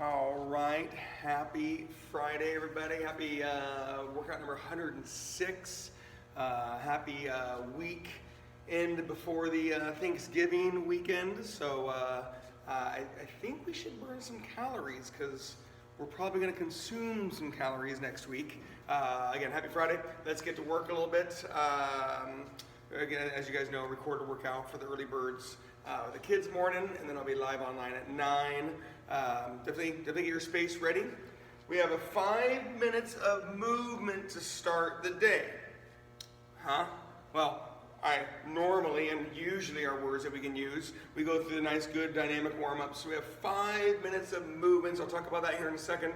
All right, happy Friday, everybody. Happy workout number 106. Happy week end before the Thanksgiving weekend. So I think we should burn some calories because we're probably going to consume some calories next week. Again, happy Friday. Let's get to work a little bit. Again, as you guys know, record a workout for the early birds the kids morning, and then I'll be live online at 9. Definitely get your space ready. We have 5 minutes of movement to start the day. Well, I normally and usually are words that we can use. We go through the nice, good, dynamic warm-ups. So we have 5 minutes of movements. I'll talk about that here in a second.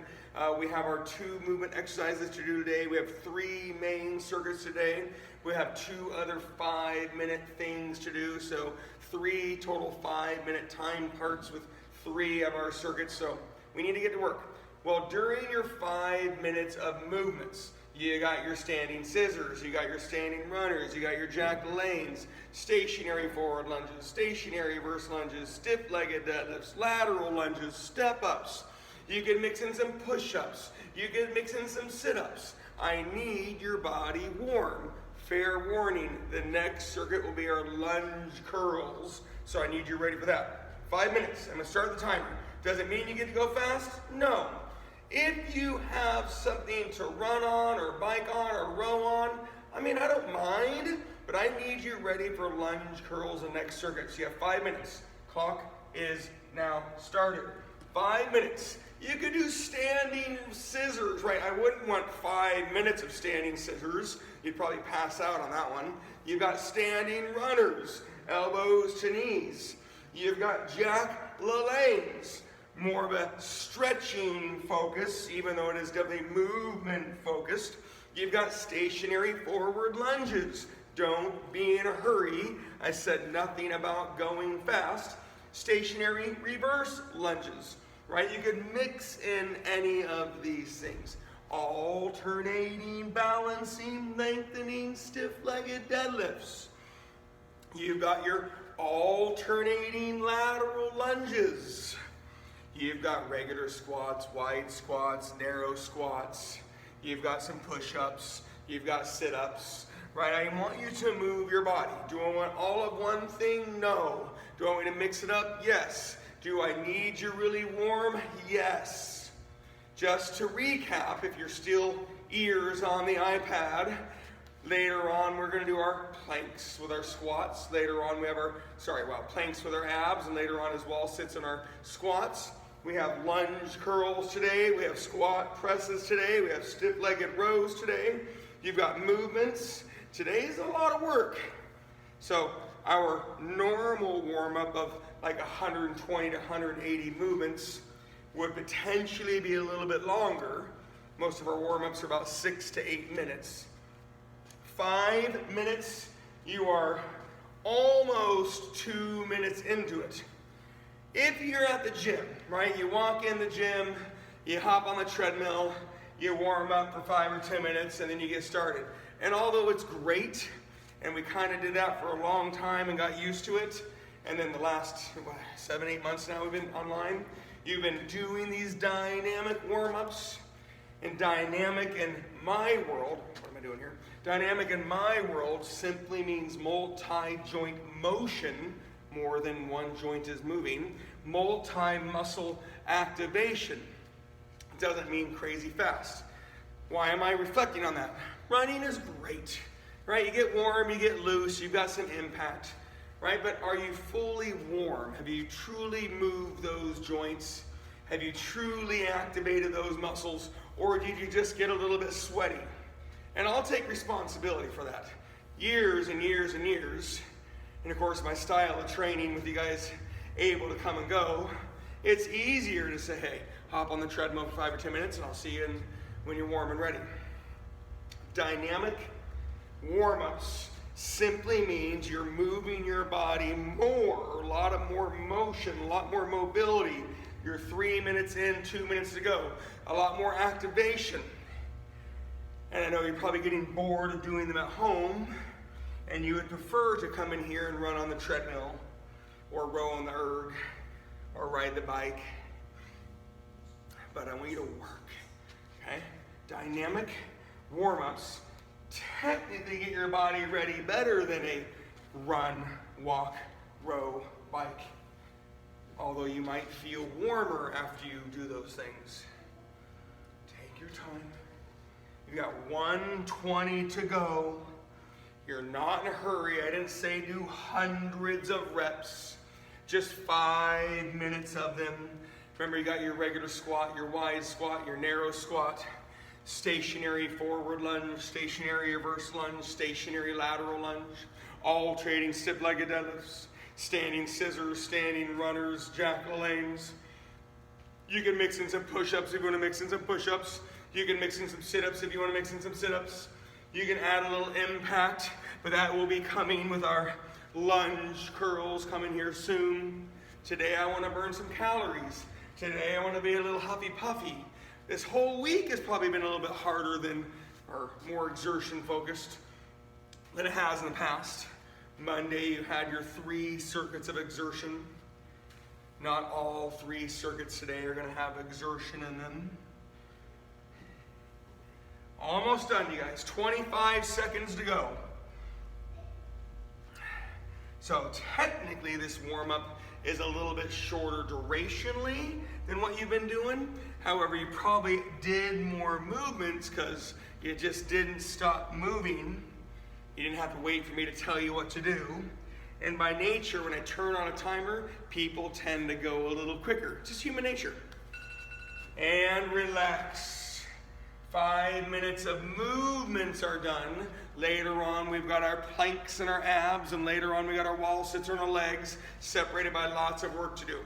We have our 2 movement exercises to do today. We have 3 main circuits today. We have 2 other 5-minute things to do. So 3 total 5-minute time parts with 3 of our circuits. So we need to get to work. Well, during your 5 minutes of movements, you got your standing scissors, you got your standing runners, you got your jack lanes, stationary forward lunges, stationary reverse lunges, stiff-legged deadlifts, lateral lunges, step-ups. You can mix in some push-ups. You can mix in some sit-ups. I need your body warm. Fair warning, the next circuit will be our lunge curls. So I need you ready for that. 5 minutes, I'm gonna start the timer. Does it mean you get to go fast? No. If you have something to run on or bike on or row on, I don't mind, but I need you ready for lunge curls and next circuit. So you have 5 minutes. Clock is now started. 5 minutes. You could do standing scissors, right? I wouldn't want 5 minutes of standing scissors. You'd probably pass out on that one. You've got standing runners, elbows to knees. You've got jack lanes. More of a stretching focus, even though it is definitely movement focused. You've got stationary forward lunges. Don't be in a hurry. I said nothing about going fast. Stationary reverse lunges, right? You could mix in any of these things. Alternating, balancing, lengthening, stiff-legged deadlifts. You've got your alternating lateral lunges. You've got regular squats, wide squats, narrow squats. You've got some push-ups. You've got sit-ups, right? I want you to move your body. Do I want all of one thing? No. Do I want me to mix it up? Yes. Do I need you really warm? Yes. Just to recap, if you're still ears on the iPad, later on we're going to do our planks with our squats. Later on we have our, planks with our abs, and later on as well sits in our squats. We have lunge curls today. We have squat presses today. We have stiff-legged rows today. You've got movements. Today's a lot of work. So our normal warm-up of like 120 to 180 movements would potentially be a little bit longer. Most of our warm-ups are about 6 to 8 minutes. 5 minutes, you are almost 2 minutes into it. If you're at the gym, right, you walk in the gym, you hop on the treadmill, you warm up for 5 or 10 minutes, and then you get started. And although it's great, and we kind of did that for a long time and got used to it, and then the last 7, 8 months now we've been online, you've been doing these dynamic warm-ups. And dynamic in my world, what am I doing here? Dynamic in my world simply means multi-joint motion. More than one joint is moving. Multi-muscle activation. It doesn't mean crazy fast. Why am I reflecting on that? Running is great, right? You get warm, you get loose, you've got some impact, right? But are you fully warm? Have you truly moved those joints? Have you truly activated those muscles? Or did you just get a little bit sweaty? And I'll take responsibility for that. Years and years and years. And of course, my style of training with you guys able to come and go, it's easier to say, hey, hop on the treadmill for 5 or 10 minutes and I'll see you when you're warm and ready. Dynamic warm-ups simply means you're moving your body more, a lot of more motion, a lot more mobility. You're 3 minutes in, 2 minutes to go. A lot more activation. And I know you're probably getting bored of doing them at home, and you would prefer to come in here and run on the treadmill or row on the erg or ride the bike. but I want you to work, okay? Dynamic warm-ups technically get your body ready better than a run, walk, row, bike. Although you might feel warmer after you do those things. Take your time. You got 120 to go. You're not in a hurry. I didn't say do hundreds of reps. Just 5 minutes of them. Remember, you got your regular squat, your wide squat, your narrow squat, stationary forward lunge, stationary reverse lunge, stationary lateral lunge, alternating stiff-legged deadlifts, standing scissors, standing runners, jack-o'-lanes. You can mix in some push-ups if you want to mix in some push-ups. You can mix in some sit-ups if you want to mix in some sit-ups. You can add a little impact, but that will be coming with our lunge curls coming here soon. Today I want to burn some calories. Today I want to be a little huffy-puffy. This whole week has probably been a little bit harder than, or more exertion focused than it has in the past. Monday you had your 3 circuits of exertion. Not all 3 circuits today are going to have exertion in them. Almost done, you guys. 25 seconds to go. So technically this warm-up is a little bit shorter durationally than what you've been doing. However, you probably did more movements because you just didn't stop moving. You didn't have to wait for me to tell you what to do. And by nature, when I turn on a timer, people tend to go a little quicker. It's just human nature. And relax. 5 minutes of movements are done. Later on, we've got our planks and our abs, and later on, we got our wall sits on our legs, separated by lots of work to do.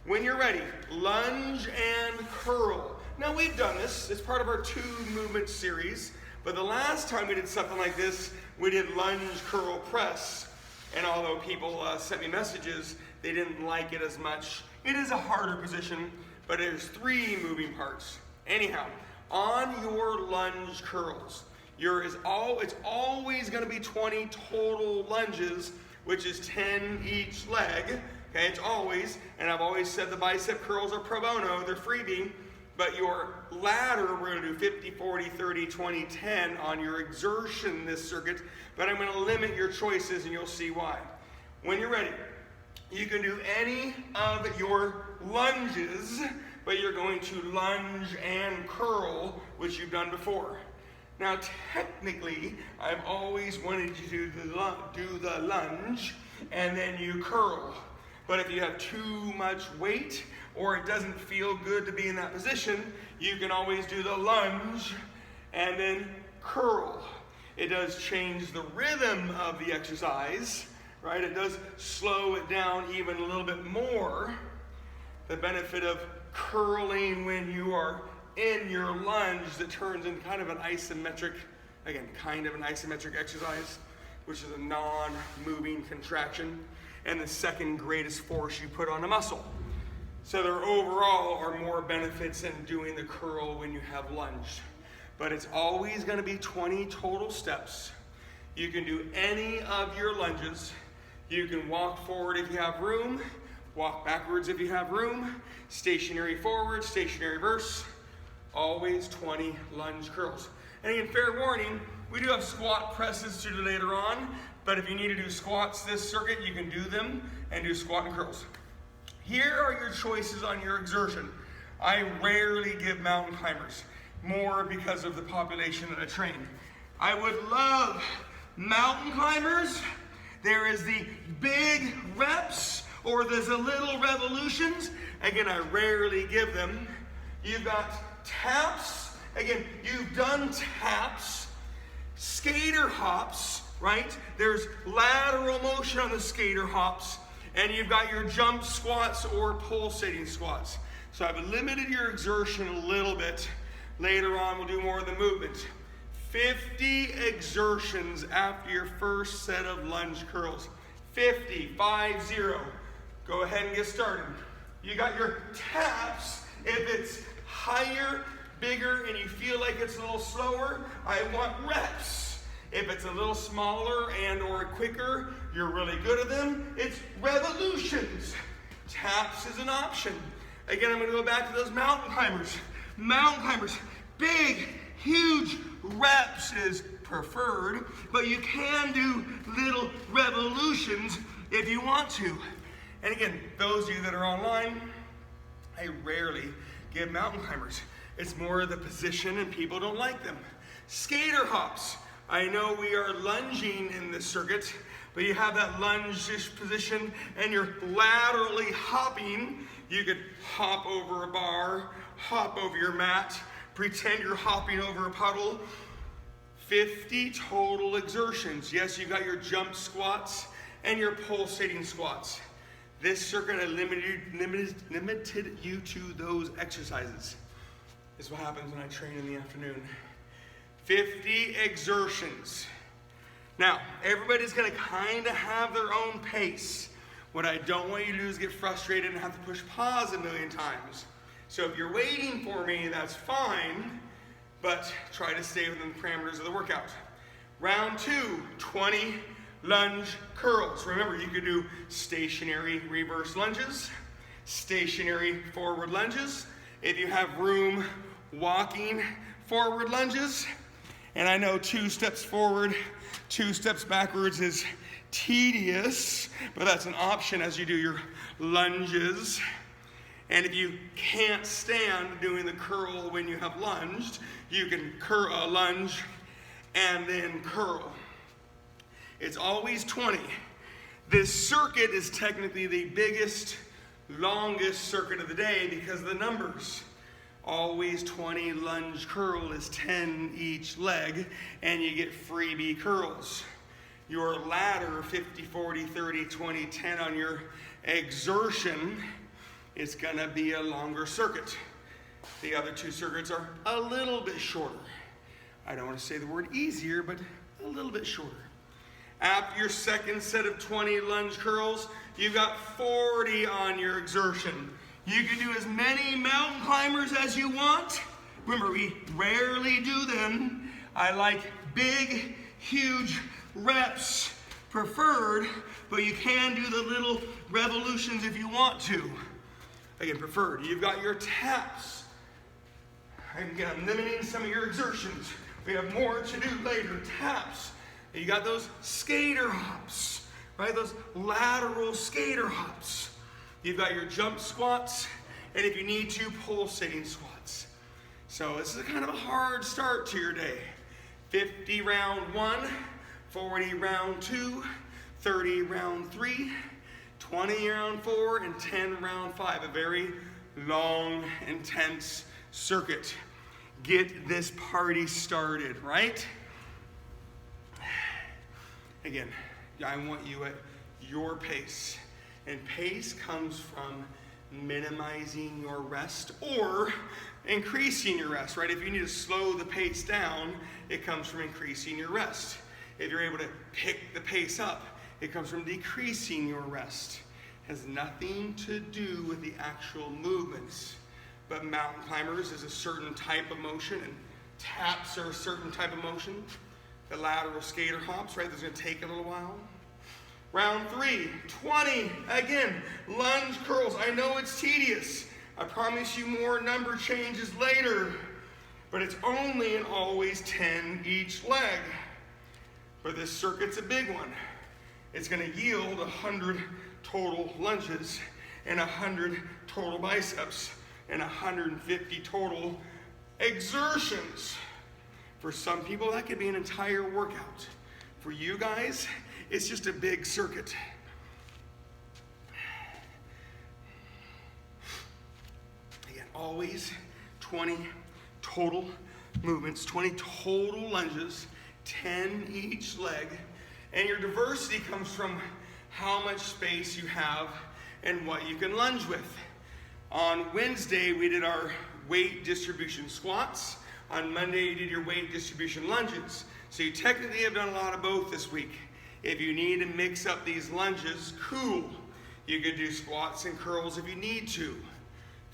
When you're ready, lunge and curl. Now, we've done this. It's part of our 2 movement series. But the last time we did something like this, we did lunge, curl, press. And although people sent me messages, they didn't like it as much. It is a harder position, but there's 3 moving parts. Anyhow, on your lunge curls, it's always going to be 20 total lunges, which is 10 each leg. Okay, it's always, and I've always said the bicep curls are pro bono, they're freebie, but your ladder, we're going to do 50, 40, 30, 20, 10 on your exertion this circuit, but I'm going to limit your choices and you'll see why. When you're ready, you can do any of your lunges, but you're going to lunge and curl, which you've done before. Now, technically, I've always wanted you to do the lunge and then you curl. But if you have too much weight or it doesn't feel good to be in that position, you can always do the lunge and then curl. It does change the rhythm of the exercise, right? It does slow it down even a little bit more. The benefit of curling when you are in your lunge that turns into kind of an isometric, again, kind of an isometric exercise, which is a non-moving contraction, and the second greatest force you put on a muscle. So there overall are more benefits in doing the curl when you have lunge. But it's always going to be 20 total steps. You can do any of your lunges. You can walk forward if you have room, walk backwards if you have room, stationary forward, stationary reverse, always 20 lunge curls. And again, fair warning, we do have squat presses to do later on, but if you need to do squats this circuit, you can do them and do squat and curls. Here are your choices on your exertion. I rarely give mountain climbers, more because of the population that I train. I would love mountain climbers. There is the big reps, or there's a little revolutions. Again, I rarely give them. You've got taps. Again, you've done taps. Skater hops, right? There's lateral motion on the skater hops. And you've got your jump squats or pulsating squats. So I've limited your exertion a little bit. Later on, we'll do more of the movement. 50 exertions after your first set of lunge curls. 50, 5-0. Go ahead and get started. You got your taps. If it's higher, bigger, and you feel like it's a little slower, I want reps. If it's a little smaller and or quicker, you're really good at them, it's revolutions. Taps is an option. Again, I'm going to go back to those mountain climbers. mountain climbers, big, huge reps is preferred, but you can do little revolutions if you want to. And again, those of you that are online, I rarely give mountain climbers. It's more the position and people don't like them. Skater hops. I know we are lunging in this circuit, but you have that lunge-ish position and you're laterally hopping. You could hop over a bar, hop over your mat, pretend you're hopping over a puddle. 50 total exertions. Yes, you got your jump squats and your pulsating squats. This circuit limited you to those exercises. This is what happens when I train in the afternoon. 50 exertions. Now, everybody's gonna kind of have their own pace. What I don't want you to do is get frustrated and have to push pause a million times. So if you're waiting for me, that's fine, but try to stay within the parameters of the workout. Round 2, 20 lunge curls. Remember, you could do stationary reverse lunges, stationary forward lunges. If you have room, walking forward lunges. And I know 2 steps forward, 2 steps backwards is tedious, but that's an option as you do your lunges. And if you can't stand doing the curl when you have lunged, you can lunge and then curl. It's always 20. This circuit is technically the biggest, longest circuit of the day because of the numbers. Always 20 lunge curl is 10 each leg, and you get freebie curls. Your ladder, 50, 40, 30, 20, 10 on your exertion is gonna be a longer circuit. The other 2 circuits are a little bit shorter. I don't want to say the word easier, but a little bit shorter. After your second set of 20 lunge curls, you've got 40 on your exertion. You can do as many mountain climbers as you want. Remember, we rarely do them. I like big, huge reps preferred, but you can do the little revolutions if you want to. Again, preferred. You've got your taps. Again, I'm limiting some of your exertions. We have more to do later. Taps. You got those skater hops, right? Those lateral skater hops. You've got your jump squats, and if you need to, pulsating squats. So this is kind of a hard start to your day. 50 round 1, 40 round 2, 30 round 3, 20 round 4, and 10 round 5. A very long, intense circuit. Get this party started, right? Again, I want you at your pace. And pace comes from minimizing your rest or increasing your rest, right? If you need to slow the pace down, it comes from increasing your rest. If you're able to pick the pace up, it comes from decreasing your rest. It has nothing to do with the actual movements. But mountain climbers is a certain type of motion, and taps are a certain type of motion. The lateral skater hops, right? This is going to take a little while. Round 3, 20. Again, lunge curls. I know it's tedious. I promise you more number changes later. But it's only and always 10 each leg. But this circuit's a big one. It's going to yield 100 total lunges and 100 total biceps and 150 total exertions. For some people, that could be an entire workout. For you guys, it's just a big circuit. Again, always 20 total movements, 20 total lunges, 10 each leg. And your diversity comes from how much space you have and what you can lunge with. On Wednesday, we did our weight distribution squats. On Monday, you did your weight distribution lunges. So you technically have done a lot of both this week. If you need to mix up these lunges, cool. You could do squats and curls if you need to.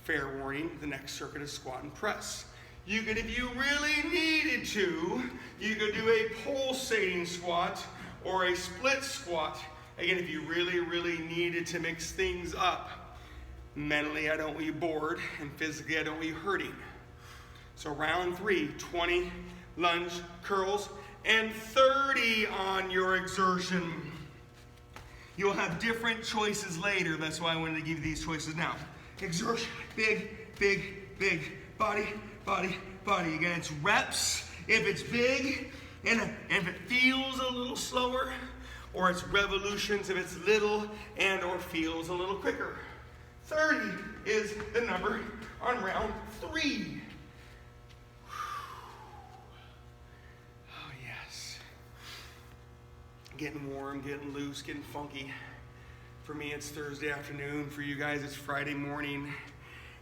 Fair warning, the next circuit is squat and press. You could, if you really needed to, you could do a pulsating squat or a split squat. Again, if you really, really needed to mix things up. Mentally, I don't want you bored, and physically, I don't want you hurting. So round 3, 20 lunge curls and 30 on your exertion. You'll have different choices later. That's why I wanted to give you these choices now. Exertion, big, big, big. Body, body, body. Again, it's reps if it's big, and if it feels a little slower, or it's revolutions if it's little and or feels a little quicker. 30 is the number on round 3. Oh yes. Getting warm, getting loose, getting funky. For me, it's Thursday afternoon. For you guys, it's Friday morning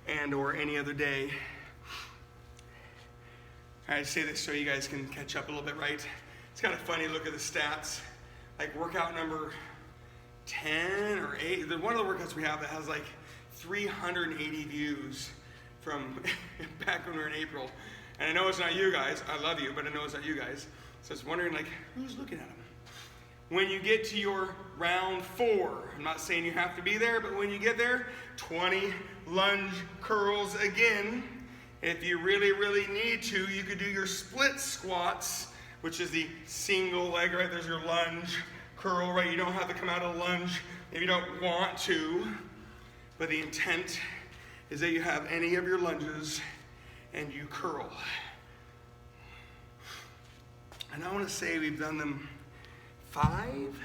and or any other day. I say this so you guys can catch up a little bit, right? It's kind of funny to look at the stats. Like workout number 10 or 8, there's one of the workouts we have that has like 380 views from back when we were in April. And I know it's not you guys, I love you, but I know it's not you guys. So I was wondering like, who's looking at them? When you get to your round 4, I'm not saying you have to be there, but when you get there, 20 lunge curls again. If you really, really need to, you could do your split squats, which is the single leg, right? There's your lunge curl, right? You don't have to come out of lunge if you don't want to. But the intent is that you have any of your lunges and you curl. And I want to say we've done them 5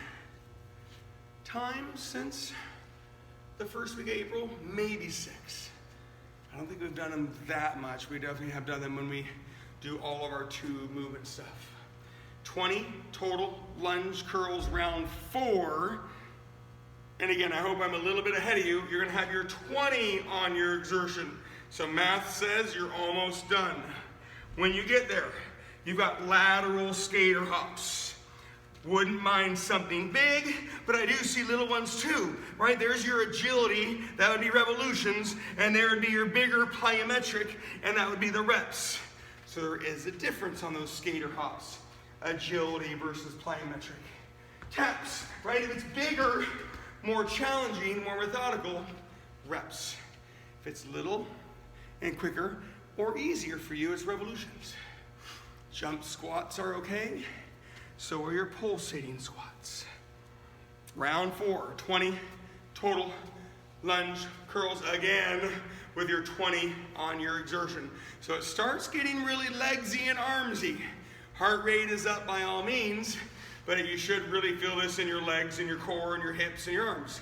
times since the first week of April, maybe 6. I don't think we've done them that much. We definitely have done them when we do all of our 2 movement stuff. 20 total lunge curls round 4. And again, I hope I'm a little bit ahead of you. You're gonna have your 20 on your exertion. So math says you're almost done. When you get there, you've got lateral skater hops. Wouldn't mind something big, but I do see little ones too, right? There's your agility, that would be revolutions, and there would be your bigger plyometric, and that would be the reps. So there is a difference on those skater hops, agility versus plyometric. Taps, right? If it's bigger, more challenging, more methodical, reps. If it's little and quicker or easier for you, it's revolutions. Jump squats are okay. So are your pulsating squats. Round 4, 20 total lunge curls again with your 20 on your exertion. So it starts getting really legsy and armsy. Heart rate is up by all means, but you should really feel this in your legs and your core and your hips and your arms.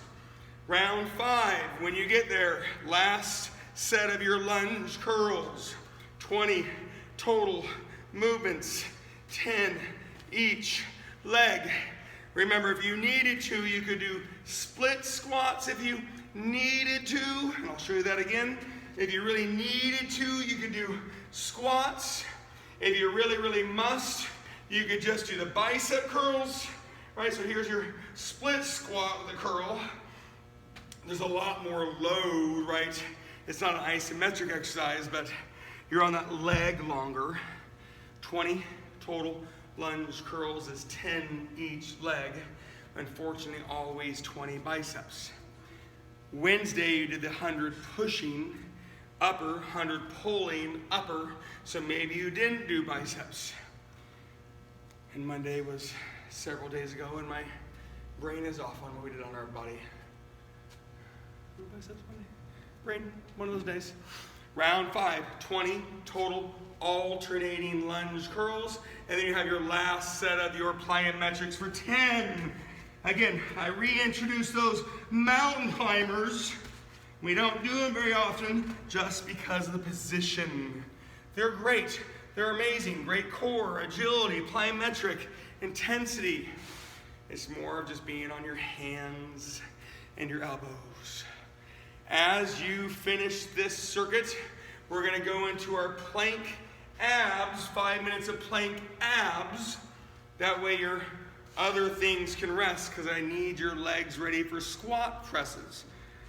Round 5, when you get there, last set of your lunge curls. 20 total movements, 10 each leg. Remember, if you needed to, you could do split squats if you needed to, and I'll show you that again. If you really needed to, you could do squats. If you really, really must, you could just do the bicep curls, right? So here's your split squat with a curl. There's a lot more load, right? It's not an isometric exercise, but you're on that leg longer. 20 total lunge curls is 10 each leg. Unfortunately, always 20 biceps. Wednesday, you did the 100 pushing upper, 100 pulling upper, so maybe you didn't do biceps. And Monday was several days ago, and my brain is off on what we did on our body. Biceps Monday? Brain, one of those days. Round 5, 20 total alternating lunge curls, and then you have your last set of your plyometrics for 10. Again, I reintroduce those mountain climbers. We don't do them very often just because of the position. They're great, they're amazing, great core, agility, plyometric, intensity. It's more of just being on your hands and your elbows. As you finish this circuit, we're gonna go into our plank abs, 5 minutes of plank abs. That way your other things can rest, because I need your legs ready for squat presses.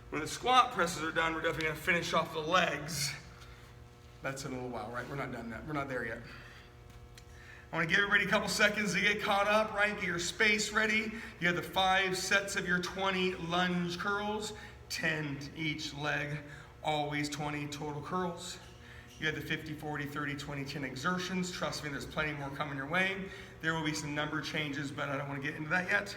When the squat presses are done, we're definitely gonna finish off the legs. That's in a little while, right? We're not done yet. We're not there yet. I wanna give everybody a couple seconds to get caught up, right? Get your space ready. You have the 5 sets of your 20 lunge curls, 10 each leg, always 20 total curls. You had the 50, 40, 30, 20, 10 exertions. Trust me, there's plenty more coming your way. There will be some number changes, but I don't want to get into that yet.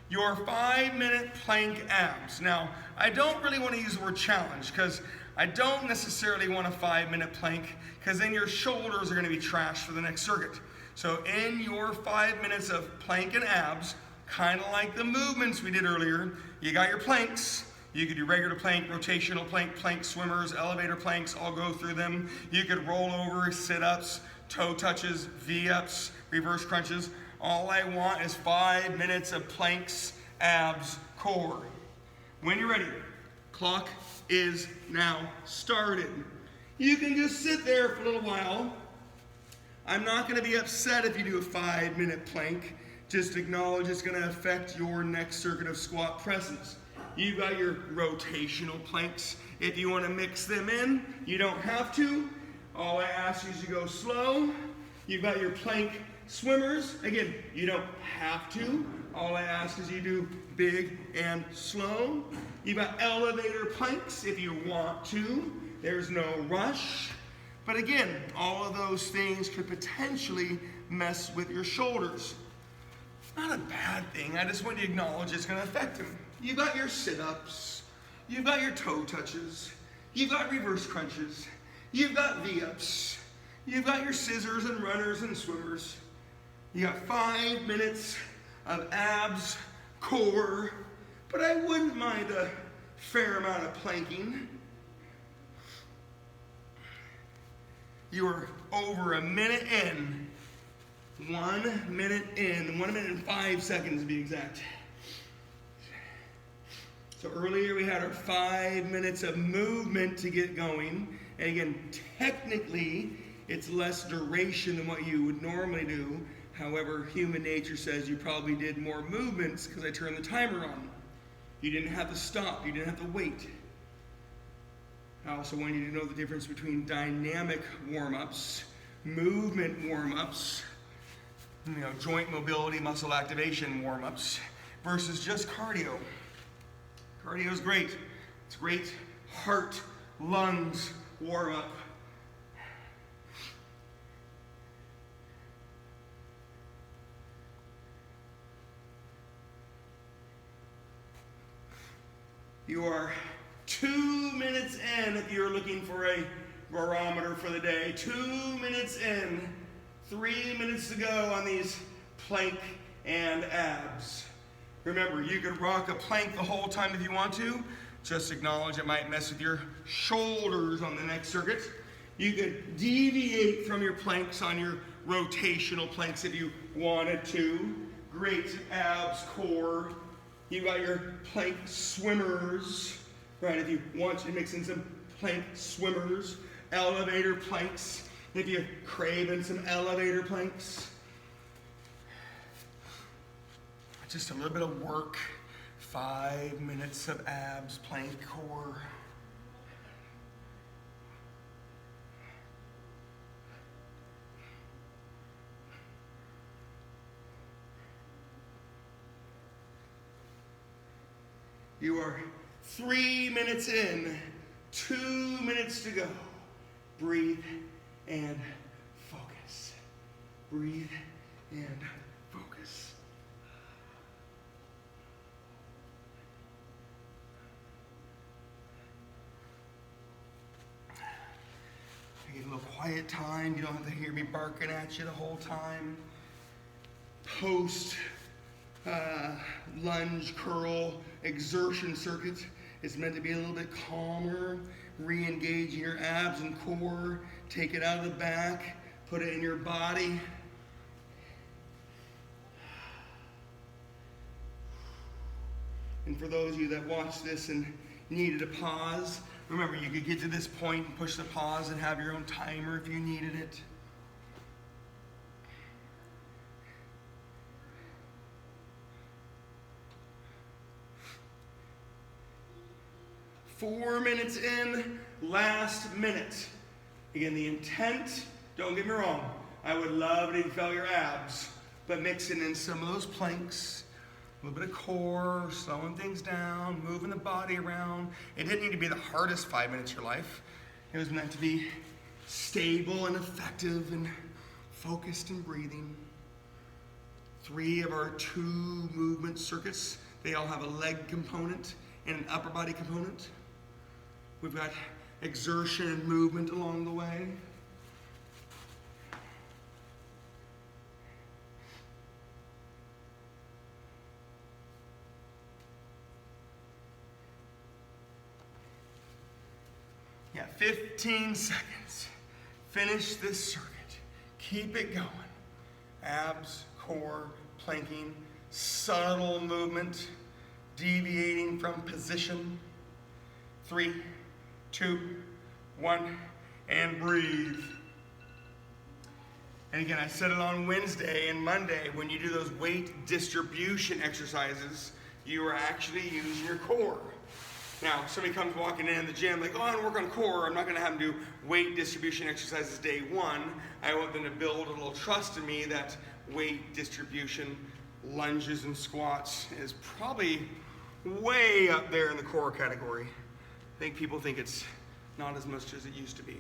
Your 5-minute plank abs. Now, I don't really want to use the word challenge because I don't necessarily want a 5-minute plank because then your shoulders are going to be trashed for the next circuit. So in your 5 minutes of plank and abs, kind of like the movements we did earlier, you got your planks. You could do regular plank, rotational plank, plank swimmers, elevator planks, I'll go through them. You could roll over, sit-ups, toe touches, V-ups, reverse crunches. All I want is 5 minutes of planks, abs, core. When you're ready, clock is now started. You can just sit there for a little while. I'm not going to be upset if you do a 5-minute plank. Just acknowledge it's going to affect your next circuit of squat presses. You've got your rotational planks. If you want to mix them in, you don't have to. All I ask is you go slow. You've got your plank swimmers. Again, you don't have to. All I ask is you do big and slow. You've got elevator planks if you want to. There's no rush. But again, all of those things could potentially mess with your shoulders. Not a bad thing. I just want you to acknowledge it's going to affect them. You've got your sit-ups. You've got your toe touches. You've got reverse crunches. You've got V-ups. You've got your scissors and runners and swimmers. You got 5 minutes of abs, core, but I wouldn't mind a fair amount of planking. You are over a minute in. 1 minute in. 1 minute and 5 seconds to be exact. So earlier we had our 5 minutes of movement to get going. And again, technically, it's less duration than what you would normally do. However, human nature says you probably did more movements because I turned the timer on. You didn't have to stop. You didn't have to wait. I also want you to know the difference between dynamic warm-ups, movement warm-ups, joint mobility, muscle activation warm-ups, versus just cardio. Cardio is great. It's great heart, lungs warm-up. You are 2 minutes in if you're looking for a barometer for the day. 2 minutes in, 3 minutes to go on these plank and abs. Remember, you can rock a plank the whole time if you want to. Just acknowledge it might mess with your shoulders on the next circuit. You could deviate from your planks on your rotational planks if you wanted to. Great abs, core. You've got your plank swimmers, right? If you want to mix in some plank swimmers, elevator planks. If you're craving some elevator planks. Just a little bit of work. 5 minutes of abs, plank, core. You are 3 minutes in, 2 minutes to go. Breathe and focus. Breathe and focus. Get a little quiet time. You don't have to hear me barking at you the whole time. Post lunge, curl, exertion circuit is meant to be a little bit calmer, re-engaging your abs and core, take it out of the back, put it in your body. And for those of you that watch this and needed a pause, remember you could get to this point and push the pause and have your own timer if you needed it. Four minutes in, last minute. Again, the intent, don't get me wrong, I would love it if you felt your abs, but mixing in some of those planks, a little bit of core, slowing things down, moving the body around. It didn't need to be the hardest 5 minutes of your life. It was meant to be stable and effective and focused and breathing. 3 of our 2 movement circuits, they all have a leg component and an upper body component. We've got exertion and movement along the way. Yeah, 15 seconds. Finish this circuit. Keep it going. Abs, core, planking, subtle movement, deviating from position. 3, 2, 1, and breathe. And again, I said it on Wednesday and Monday, when you do those weight distribution exercises, you are actually using your core. Now, somebody comes walking in the gym like, oh, I want to work on core. I'm not going to have them do weight distribution exercises day 1. I want them to build a little trust in me that weight distribution, lunges and squats is probably way up there in the core category. I think people think it's not as much as it used to be.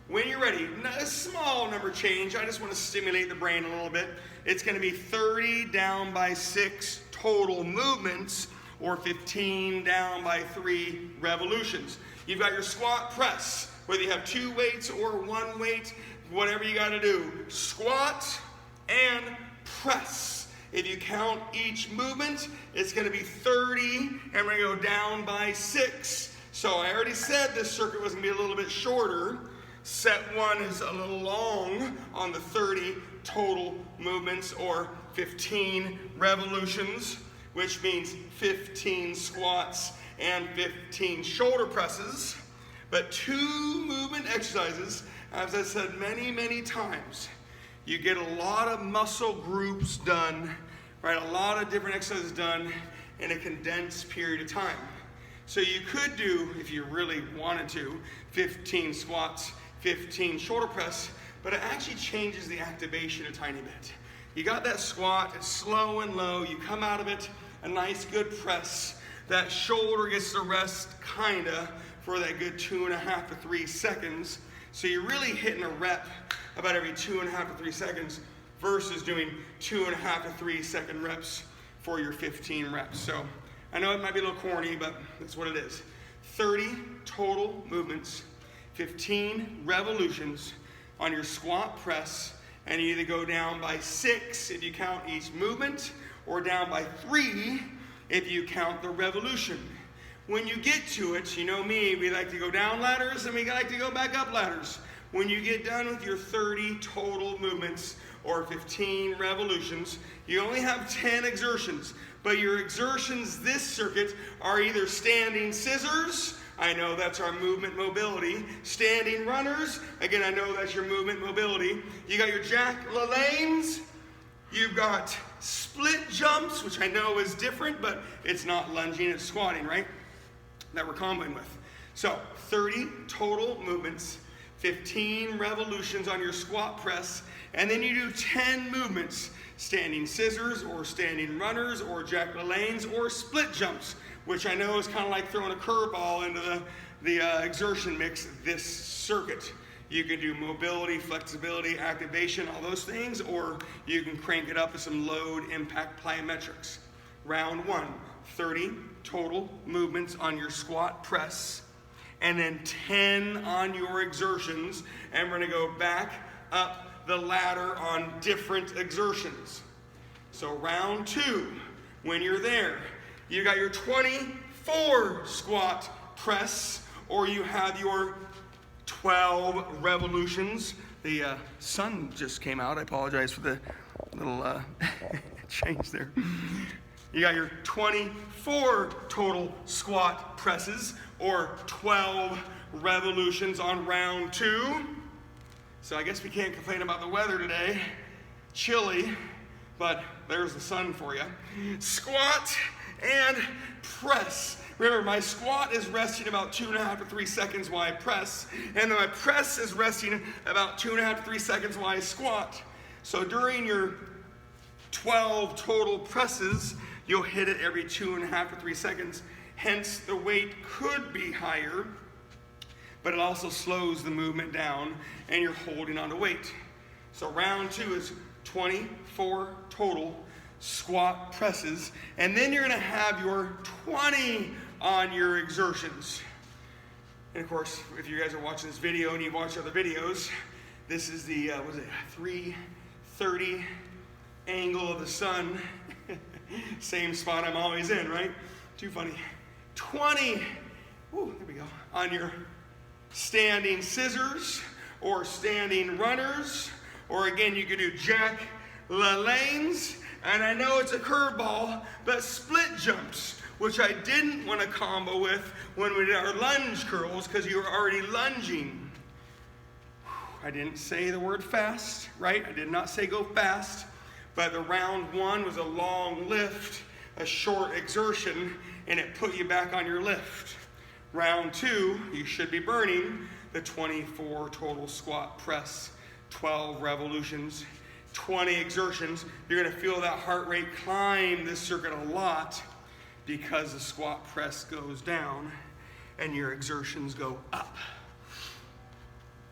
When you're ready, a small number change. I just want to stimulate the brain a little bit. It's going to be 30 down by 6 total movements, or 15 down by 3 revolutions. You've got your squat press, whether you have 2 weights or 1 weight, whatever you gotta do. Squat and press. If you count each movement, it's gonna be 30, and we're gonna go down by 6. So I already said this circuit was gonna be a little bit shorter. Set 1 is a little long on the 30 total movements, or 15 revolutions, which means 15 squats and 15 shoulder presses. But 2 movement exercises, as I said many, many times, you get a lot of muscle groups done, right? A lot of different exercises done in a condensed period of time. So you could do, if you really wanted to, 15 squats, 15 shoulder press, but it actually changes the activation a tiny bit. You got that squat, it's slow and low, you come out of it, a nice good press. That shoulder gets to rest kinda for that good 2.5 to 3 seconds. So you're really hitting a rep about every 2.5 to 3 seconds versus doing 2.5 to 3 second reps for your 15 reps. So I know it might be a little corny, but that's what it is. 30 total movements, 15 revolutions on your squat press, and you either go down by 6 if you count each movement, or down by 3 if you count the revolution. When you get to it, you know me, we like to go down ladders and we like to go back up ladders. When you get done with your 30 total movements or 15 revolutions, you only have 10 exertions, but your exertions this circuit are either standing scissors, I know that's our movement mobility. Standing runners, again, I know that's your movement mobility. You got your Jack LaLannes, you've got split jumps, which I know is different, but it's not lunging, it's squatting, right? That we're comboing with. So 30 total movements, 15 revolutions on your squat press, and then you do 10 movements, standing scissors or standing runners or Jack LaLannes or split jumps, which I know is kind of like throwing a curveball into the exertion mix this circuit. You can do mobility, flexibility, activation, all those things, or you can crank it up to some load impact plyometrics. Round 1, 30 total movements on your squat press, and then 10 on your exertions, and we're gonna go back up the ladder on different exertions. So round 2, when you're there, you got your 24 squat press, or you have your 12 revolutions. The sun just came out. I apologize for the little change there. You got your 24 total squat presses, or 12 revolutions on round 2. So I guess we can't complain about the weather today. Chilly, but there's the sun for you. Squat and press. Remember, my squat is resting about 2.5 to 3 seconds while I press, and then my press is resting about 2.5 to 3 seconds while I squat. So during your 12 total presses, you'll hit it every 2.5 to 3 seconds. Hence, the weight could be higher. but it also slows the movement down and you're holding on to weight. So round 2 is 24 total squat presses, and then you're gonna have your 20 on your exertions. And of course, if you guys are watching this video and you've watched other videos, this is the, 330 angle of the sun. Same spot I'm always in, right? Too funny. 20, ooh, there we go, on your standing scissors or standing runners, or again, you could do jack lanes, and I know it's a curveball, but split jumps, which I didn't want to combo with when we did our lunge curls because you were already lunging. I didn't say the word fast, right? I did not say go fast, but the round 1 was a long lift, a short exertion, and it put you back on your lift. Round 2, you should be burning the 24 total squat press, 12 revolutions, 20 exertions. You're gonna feel that heart rate climb this circuit a lot because the squat press goes down and your exertions go up.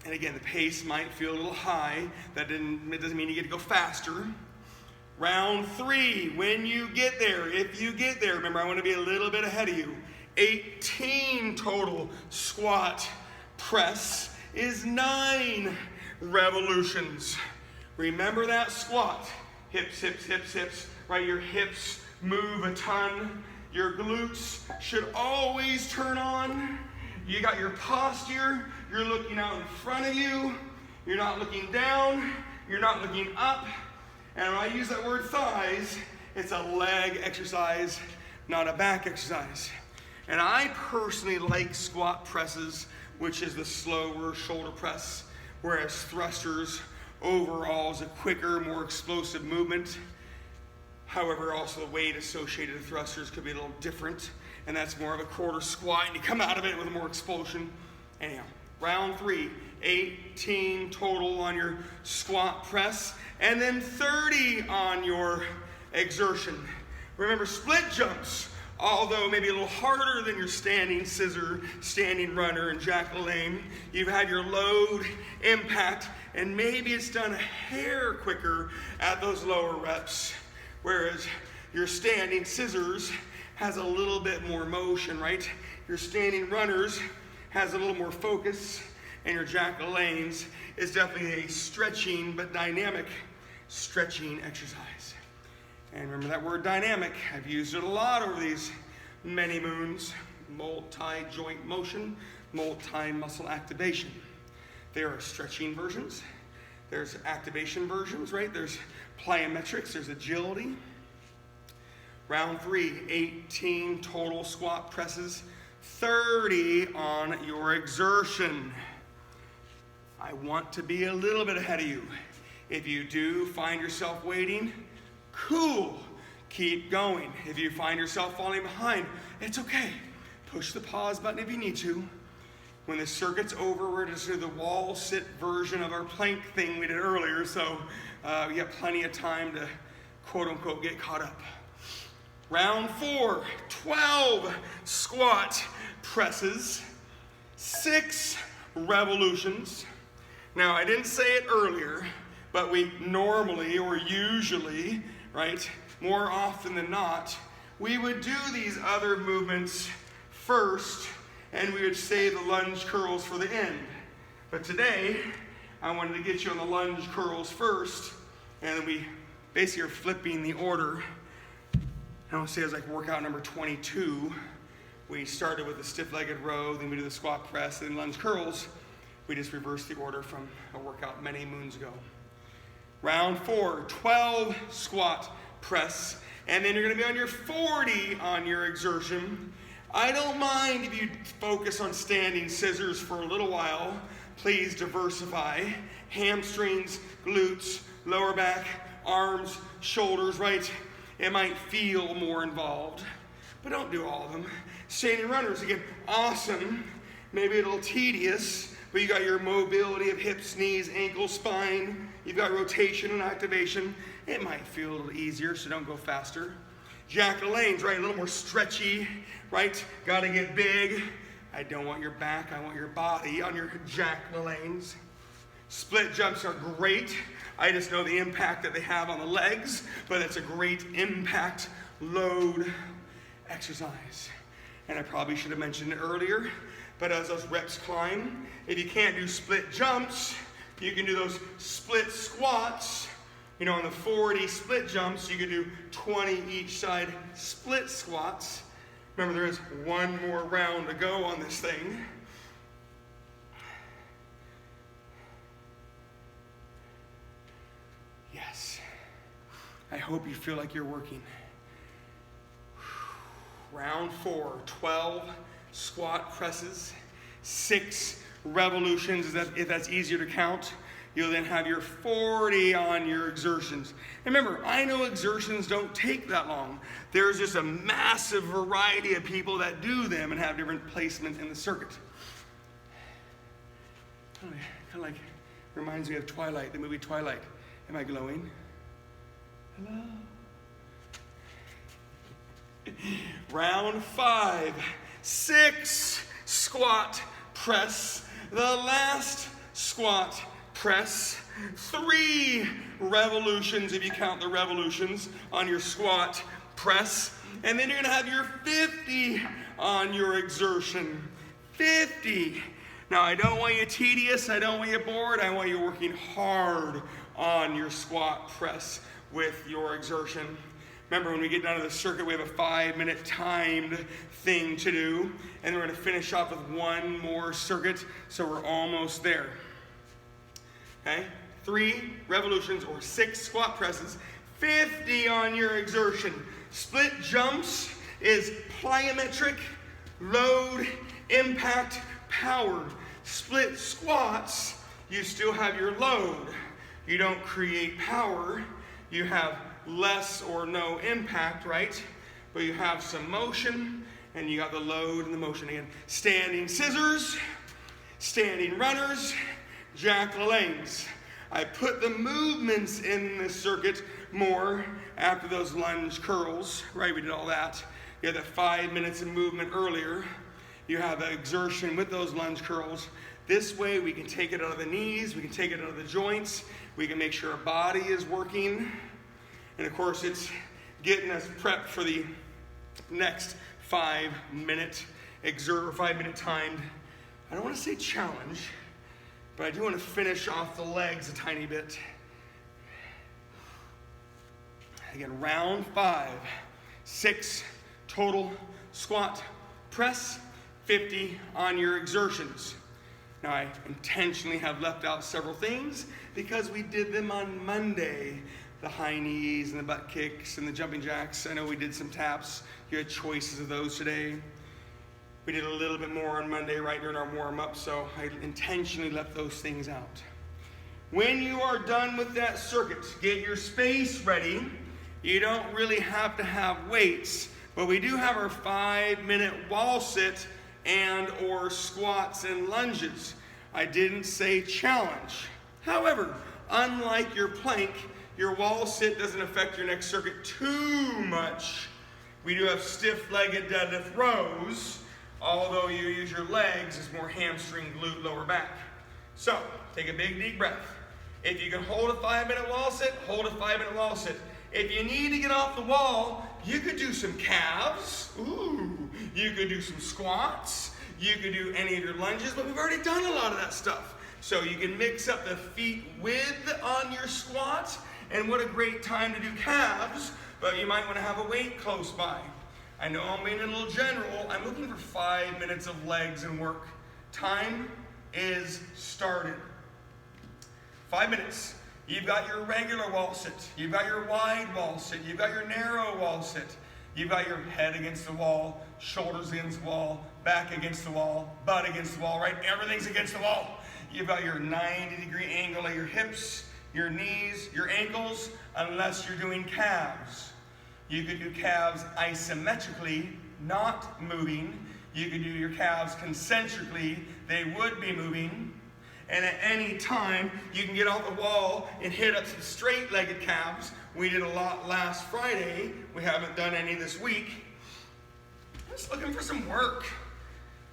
And again, the pace might feel a little high. It doesn't mean you get to go faster. Round 3, when you get there, if you get there, remember I want to be a little bit ahead of you. 18 total squat press is 9 revolutions. Remember that squat. Hips, hips, hips, hips, right? Your hips move a ton. Your glutes should always turn on. You got your posture. You're looking out in front of you. You're not looking down. You're not looking up. And when I use that word thighs, it's a leg exercise, not a back exercise. And I personally like squat presses, which is the slower shoulder press, whereas thrusters overall is a quicker, more explosive movement. However, also the weight associated with thrusters could be a little different, and that's more of a quarter squat, and you come out of it with more explosion. Anyhow, round 3, 18 total on your squat press, and then 30 on your exertion. Remember, split jumps, although maybe a little harder than your standing scissor, standing runner, and jack lane, you've had your load impact, and maybe it's done a hair quicker at those lower reps, whereas your standing scissors has a little bit more motion, right? Your standing runners has a little more focus, and your jack lanes is definitely a stretching but dynamic stretching exercise. And remember that word dynamic, I've used it a lot over these many moons. Multi-joint motion, multi-muscle activation. There are stretching versions, there's activation versions, right? There's plyometrics, there's agility. Round 3, 18 total squat presses, 30 on your exertion. I want to be a little bit ahead of you. If you do find yourself waiting, cool, keep going. If you find yourself falling behind, it's okay. Push the pause button if you need to. When the circuit's over, we're just doing the wall sit version of our plank thing we did earlier, so we have plenty of time to quote unquote get caught up. Round 4, 12 squat presses, 6 revolutions. Now, I didn't say it earlier, but we normally or usually, right, more often than not, we would do these other movements first and we would save the lunge curls for the end. But today, I wanted to get you on the lunge curls first, and then we basically are flipping the order. I want to say it was like workout number 22. We started with a stiff-legged row, then we do the squat press, and then lunge curls. We just reversed the order from a workout many moons ago. Round 4, 12 squat press, and then you're going to be on your 40 on your exertion. I don't mind if you focus on standing scissors for a little while. Please diversify. Hamstrings, glutes, lower back, arms, shoulders, right? It might feel more involved, but don't do all of them. Standing runners, again, awesome. Maybe a little tedious, but you got your mobility of hips, knees, ankles, spine. You've got rotation and activation. It might feel a little easier, so don't go faster. Jack lanes, right? A little more stretchy, right? Got to get big. I don't want your back, I want your body on your Jack LaLannes. Split jumps are great. I just know the impact that they have on the legs, but it's a great impact load exercise. And I probably should have mentioned it earlier, but as those reps climb, if you can't do split jumps, you can do those split squats. You know, on the 40 split jumps, you can do 20 each side split squats. Remember, there is one more round to go on this thing. Yes. I hope you feel like you're working. Round 4, 12 squat presses, 6 revolutions, if that's easier to count. You'll then have your 40 on your exertions. And remember, I know exertions don't take that long. There's just a massive variety of people that do them and have different placements in the circuit. Kind of like, reminds me of Twilight, the movie Twilight. Am I glowing? Hello? Round 5, 6 squat press. The last squat press, 3 revolutions if you count the revolutions on your squat press, and then you're gonna have your 50 on your exertion. 50. Now I don't want you tedious, I don't want you bored, I want you working hard on your squat press with your exertion. Remember, when we get down to the circuit, we have a 5-minute timed thing to do, and we're gonna finish off with one more circuit, so we're almost there. Okay, 3 revolutions or 6 squat presses, 50 on your exertion. Split jumps is plyometric, load, impact, power. Split squats, you still have your load. You don't create power. You have less or no impact, right? But you have some motion, and you got the load and the motion again. Standing scissors, standing runners, Jack LaLannes. I put the movements in this circuit more after those lunge curls, right? We did all that. You had that 5 minutes of movement earlier. You have the exertion with those lunge curls. This way we can take it out of the knees, we can take it out of the joints, we can make sure our body is working. And of course it's getting us prepped for the next 5-minute 5-minute timed, I don't want to say challenge, but I do want to finish off the legs a tiny bit. Again, round 5, 6 total squat press, 50 on your exertions. Now I intentionally have left out several things because we did them on Monday. The high knees and the butt kicks and the jumping jacks. I know we did some taps. You had choices of those today. We did a little bit more on Monday right during our warm-up, so I intentionally left those things out. When you are done with that circuit, get your space ready. You don't really have to have weights, but we do have our 5-minute wall sit and or squats and lunges. I didn't say challenge. However, unlike your plank, your wall sit doesn't affect your next circuit too much. We do have stiff-legged deadlift rows, although you use your legs, it's more hamstring, glute, lower back. So, take a big deep breath. If you can hold a 5-minute wall sit, hold a 5-minute wall sit. If you need to get off the wall, you could do some calves. Ooh, you could do some squats. You could do any of your lunges, but we've already done a lot of that stuff. So you can mix up the feet width on your squat, and what a great time to do calves, but you might want to have a weight close by. I know I'm being a little general. I'm looking for 5 minutes of legs and work. Time is started. 5 minutes. You've got your regular wall sit. You've got your wide wall sit. You've got your narrow wall sit. You've got your head against the wall, shoulders against the wall, back against the wall, butt against the wall, right? Everything's against the wall. You've got your 90-degree angle of your hips, your knees, your ankles, unless you're doing calves. You could do calves isometrically, not moving. You could do your calves concentrically, they would be moving. And at any time, you can get off the wall and hit up some straight-legged calves. We did a lot last Friday. We haven't done any this week. I'm just looking for some work.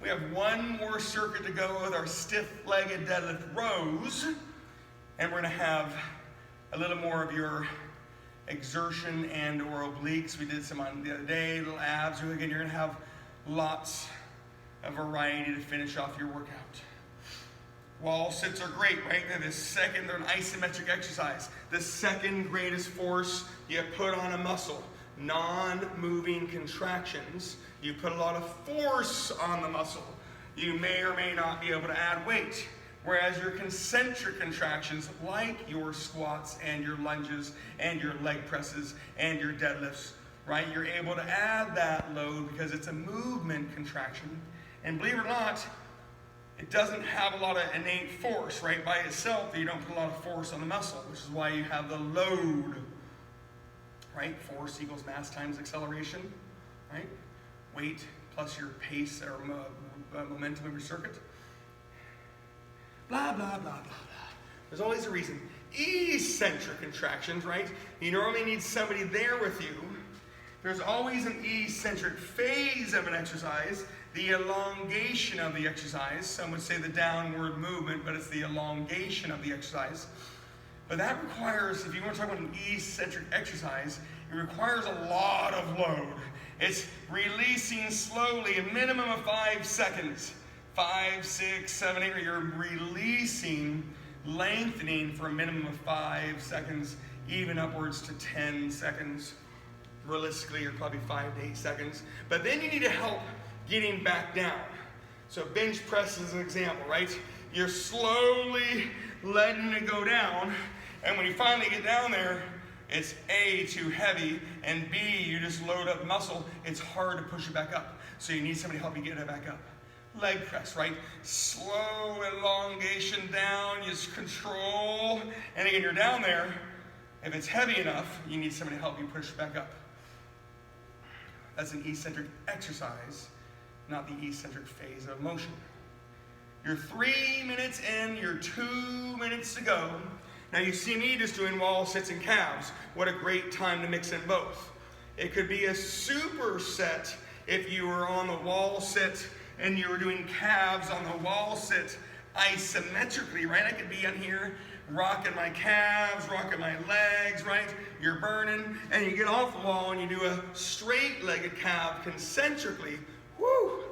We have one more circuit to go with our stiff-legged deadlift rows. And we're going to have a little more of your exertion and or obliques. We did some on the other day, little abs. Again, you're going to have lots of variety to finish off your workout. Wall sits are great, right? They're an isometric exercise. The second greatest force you put on a muscle. Non-moving contractions. You put a lot of force on the muscle. You may or may not be able to add weight. Whereas your concentric contractions, like your squats and your lunges and your leg presses and your deadlifts, right? You're able to add that load because it's a movement contraction. And believe it or not, it doesn't have a lot of innate force, right? By itself, you don't put a lot of force on the muscle, which is why you have the load, right? Force equals mass times acceleration, right? Weight plus your pace or momentum of your circuit. Blah, blah, blah, blah, blah. There's always a reason. Eccentric contractions, right? You normally need somebody there with you. There's always an eccentric phase of an exercise, the elongation of the exercise. Some would say the downward movement, but it's the elongation of the exercise. But that requires, if you want to talk about an eccentric exercise, it requires a lot of load. It's releasing slowly, a minimum of 5 seconds. 5, 6, 7, 8, or you're releasing, lengthening for a minimum of 5 seconds, even upwards to 10 seconds. Realistically, you're probably 5 to 8 seconds. But then you need to help getting back down. So bench press is an example, right? You're slowly letting it go down, and when you finally get down there, it's A, too heavy, and B, you just load up muscle. It's hard to push it back up. So you need somebody to help you get it back up. Leg press, right? Slow elongation down, you just control. And again, you're down there. If it's heavy enough, you need somebody to help you push back up. That's an eccentric exercise, not the eccentric phase of motion. You're 3 minutes in, you're 2 minutes to go. Now you see me just doing wall sits and calves. What a great time to mix in both. It could be a superset if you were on the wall sit and you were doing calves on the wall sit isometrically, right? I could be on here rocking my calves, rocking my legs, right? You're burning, and you get off the wall and you do a straight-legged calf concentrically. Woo!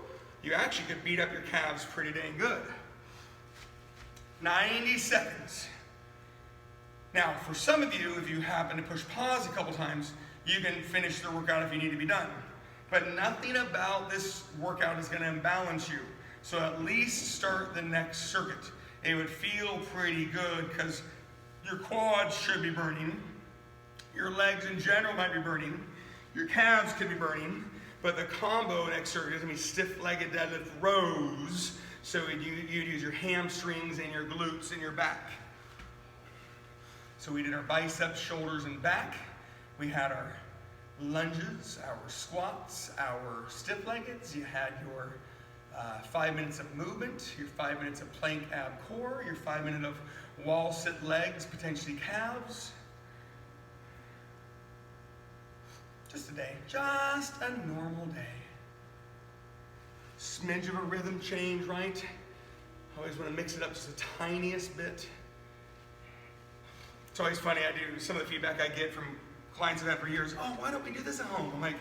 You actually could beat up your calves pretty dang good. 90 seconds. Now, for some of you, if you happen to push pause a couple times, you can finish the workout if you need to be done. But nothing about this workout is going to imbalance you. So at least start the next circuit. It would feel pretty good because your quads should be burning. Your legs in general might be burning. Your calves could be burning. But the combo next circuit is going to be stiff-legged deadlift rows. So you'd use your hamstrings and your glutes and your back. So we did our biceps, shoulders, and back. We had our lunges, our squats, our stiff-leggeds. You had your 5 minutes of movement, your 5 minutes of plank ab core, your 5 minutes of wall sit legs, potentially calves. Just a day, just a normal day. Smidge of a rhythm change, right? Always want to mix it up just the tiniest bit. It's always funny, I do some of the feedback I get from clients I've had for years. Oh, why don't we do this at home? I'm like,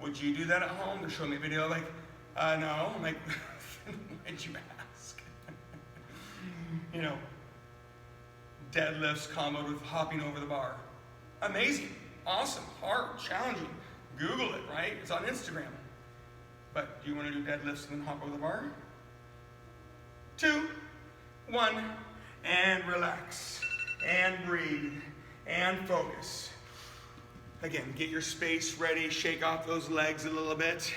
would you do that at home? They're showing me a video like, no. I'm like, why'd you ask? You know, deadlifts comboed with hopping over the bar. Amazing, awesome, hard, challenging. Google it, right? It's on Instagram. But do you want to do deadlifts and then hop over the bar? 2, 1, and relax, and breathe, and focus. Again, get your space ready, shake off those legs a little bit.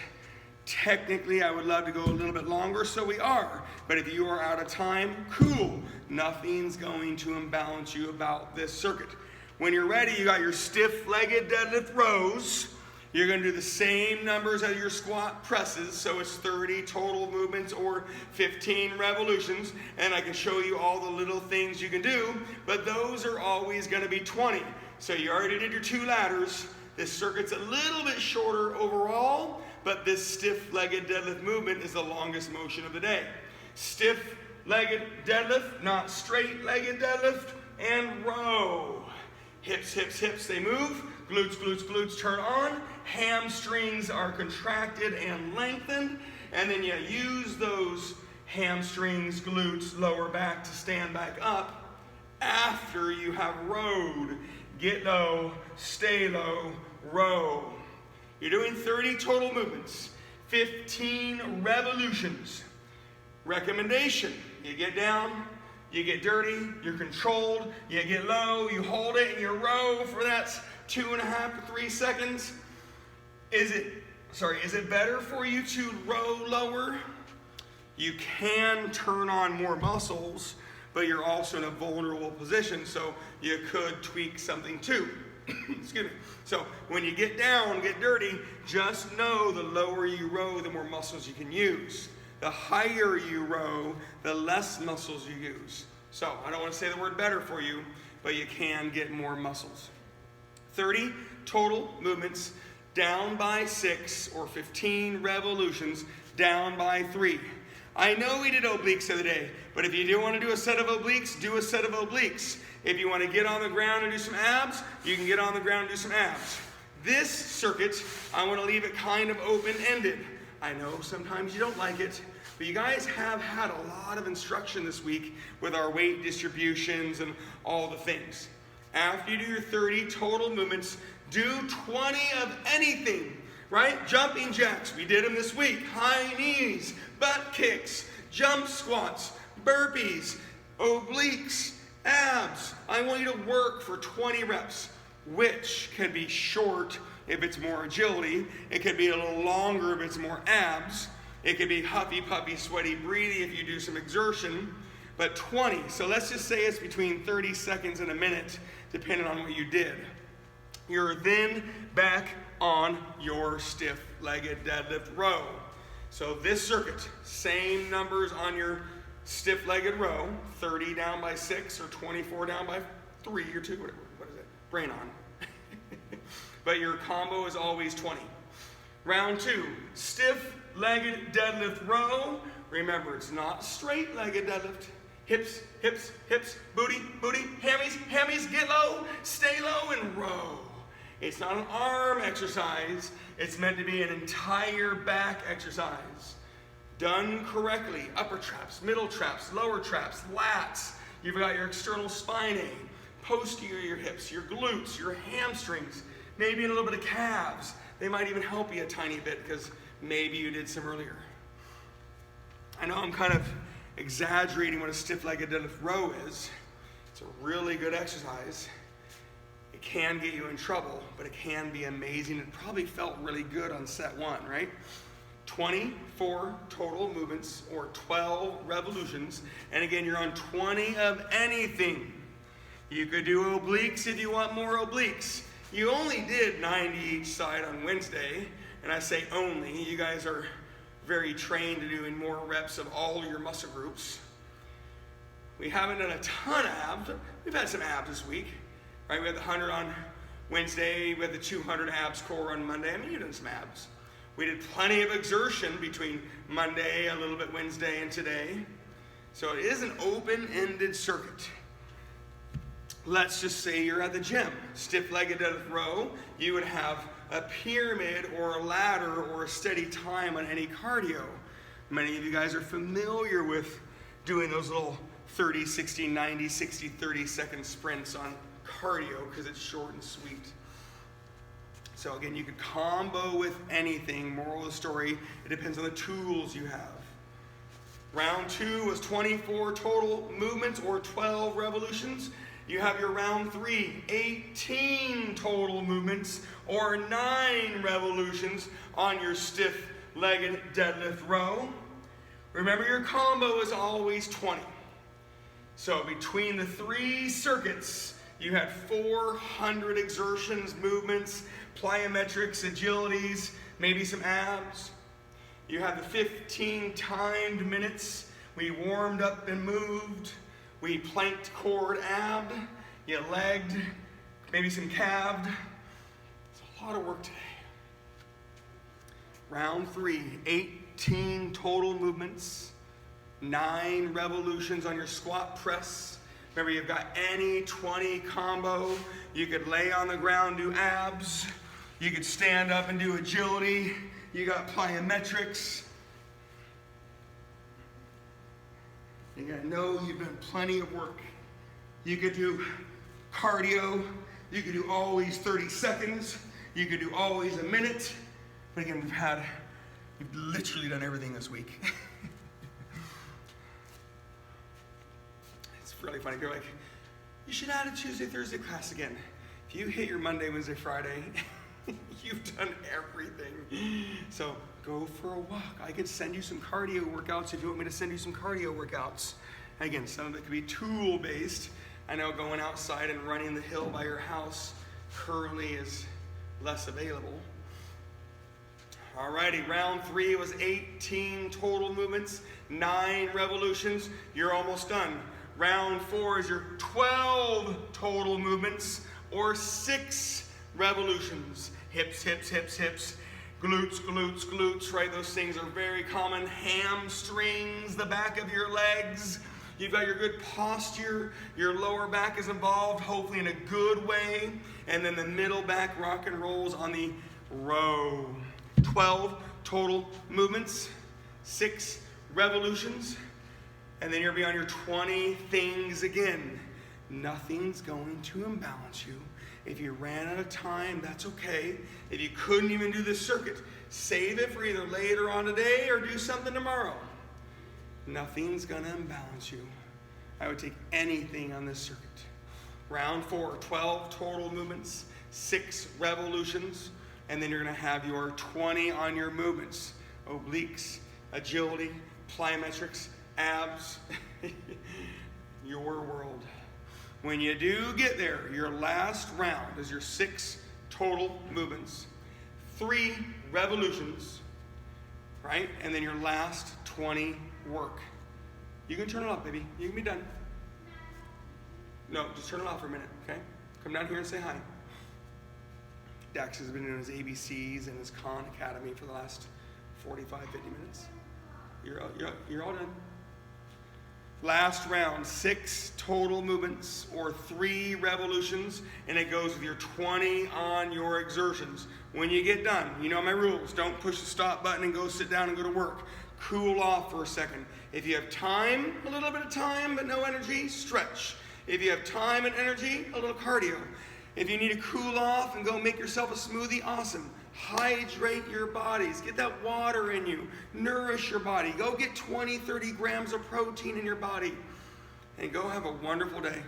Technically, I would love to go a little bit longer, so we are. But if you are out of time, cool. Nothing's going to imbalance you about this circuit. When you're ready, you got your stiff-legged deadlift rows. You're going to do the same numbers as your squat presses, so it's 30 total movements or 15 revolutions, and I can show you all the little things you can do, but those are always going to be 20. So you already did your 2 ladders. This circuit's a little bit shorter overall, but this stiff-legged deadlift movement is the longest motion of the day. Stiff-legged deadlift, not straight-legged deadlift, and row. Hips, hips, hips, they move. Glutes, glutes, glutes turn on. Hamstrings are contracted and lengthened. And then you use those hamstrings, glutes, lower back to stand back up after you have rowed. Get low, stay low, row. You're doing 30 total movements, 15 revolutions. Recommendation, you get down, you get dirty, you're controlled, you get low, you hold it, and you row for that 2.5 to 3 seconds. Is it better for you to row lower? You can turn on more muscles, but you're also in a vulnerable position, so you could tweak something too. Excuse me. So when you get down, get dirty, just know the lower you row, the more muscles you can use. The higher you row, the less muscles you use. So I don't want to say the word better for you, but you can get more muscles. 30 total movements, down by 6, or 15 revolutions, down by 3. I know we did obliques the other day, but if you do want to do a set of obliques, do a set of obliques. If you want to get on the ground and do some abs, you can get on the ground and do some abs. This circuit, I want to leave it kind of open-ended. I know sometimes you don't like it, but you guys have had a lot of instruction this week with our weight distributions and all the things. After you do your 30 total movements, do 20 of anything, right? Jumping jacks, we did them this week. High knees, butt kicks, jump squats, burpees, obliques, abs. I want you to work for 20 reps, which can be short if it's more agility. It could be a little longer if it's more abs. It could be huffy, puffy, sweaty, breathy if you do some exertion. But 20, so let's just say it's between 30 seconds and a minute, depending on what you did. You're then back on your stiff-legged deadlift row. So this circuit, same numbers on your stiff-legged row, 30 down by 6 or 24 down by 3 or 2, whatever, what is it? Brain on. But your combo is always 20. Round 2, stiff-legged deadlift row. Remember, it's not straight-legged deadlift. Hips, hips, hips, booty, booty, hammies, hammies, get low, stay low, and row. It's not an arm exercise. It's meant to be an entire back exercise. Done correctly, upper traps, middle traps, lower traps, lats. You've got your external spinae, posterior hips, your glutes, your hamstrings, maybe a little bit of calves. They might even help you a tiny bit because maybe you did some earlier. I know I'm kind of exaggerating what a stiff-legged deadlift row is. It's a really good exercise. It can get you in trouble, but it can be amazing. It probably felt really good on set 1, right? 24 total movements or 12 revolutions. And again, you're on 20 of anything. You could do obliques if you want more obliques. You only did 90 each side on Wednesday. And I say only. You guys are very trained to doing more reps of all your muscle groups. We haven't done a ton of abs. We've had some abs this week. Right? We had the 100 on Wednesday. We had the 200 abs core on Monday. I mean, you've done some abs. We did plenty of exertion between Monday, a little bit Wednesday, and today. So it is an open-ended circuit. Let's just say you're at the gym. Stiff-legged deadlift row. You would have a pyramid or a ladder or a steady time on any cardio. Many of you guys are familiar with doing those little 30, 60, 90, 60, 30-second sprints on cardio because it's short and sweet. So again, you could combo with anything. Moral of the story, it depends on the tools you have. Round 2 was 24 total movements or 12 revolutions. You have your round 3, 18 total movements or 9 revolutions on your stiff-legged deadlift row. Remember, your combo is always 20. So between the 3 circuits, you had 400 exertions, movements, plyometrics, agilities, maybe some abs. You had the 15 timed minutes. We warmed up and moved. We planked, cord, abbed. You legged, maybe some calved. It's a lot of work today. Round 3, 18 total movements, 9 revolutions on your squat press. Remember, you've got any 20 combo. You could lay on the ground, do abs. You could stand up and do agility. You got plyometrics. You gotta know you've done plenty of work. You could do cardio. You could do always 30 seconds. You could do always a minute. But again, we've literally done everything this week. It's really funny. They're like, you should add a Tuesday, Thursday class again. If you hit your Monday, Wednesday, Friday, you've done everything. So go for a walk. I could send you some cardio workouts if you want me to send you some cardio workouts. Again, some of it could be tool-based. I know going outside and running the hill by your house currently is less available. Alrighty, round 3 was 18 total movements, 9 revolutions. You're almost done. Round 4 is your 12 total movements or 6 revolutions. Hips, hips, hips, hips. Glutes, glutes, glutes, right? Those things are very common. Hamstrings, the back of your legs. You've got your good posture. Your lower back is involved, hopefully in a good way. And then the middle back rock and rolls on the row. 12 total movements, 6 revolutions, and then you'll be on your 20 things again. Nothing's going to imbalance you. If you ran out of time, that's okay. If you couldn't even do this circuit, save it for either later on today or do something tomorrow. Nothing's going to imbalance you. I would take anything on this circuit. Round 4, 12 total movements, 6 revolutions, and then you're going to have your 20 on your movements. Obliques, agility, plyometrics, abs, your world. When you do get there, your last round is your 6 total movements, 3 revolutions, right? And then your last 20 work. You can turn it off, baby. You can be done. No, just turn it off for a minute, okay? Come down here and say hi. Dax has been doing his ABCs and his Khan Academy for the last 45, 50 minutes. You're all done. Last round, 6 total movements or 3 revolutions, and it goes with your 20 on your exertions. When you get done, you know my rules. Don't push the stop button and go sit down and go to work. Cool off for a second. If you have time, a little bit of time, but no energy, stretch. If you have time and energy, a little cardio. If you need to cool off and go make yourself a smoothie, awesome. Hydrate your bodies. Get that water in you. Nourish your body. Go get 20, 30 grams of protein in your body. And go have a wonderful day.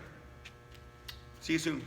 See you soon.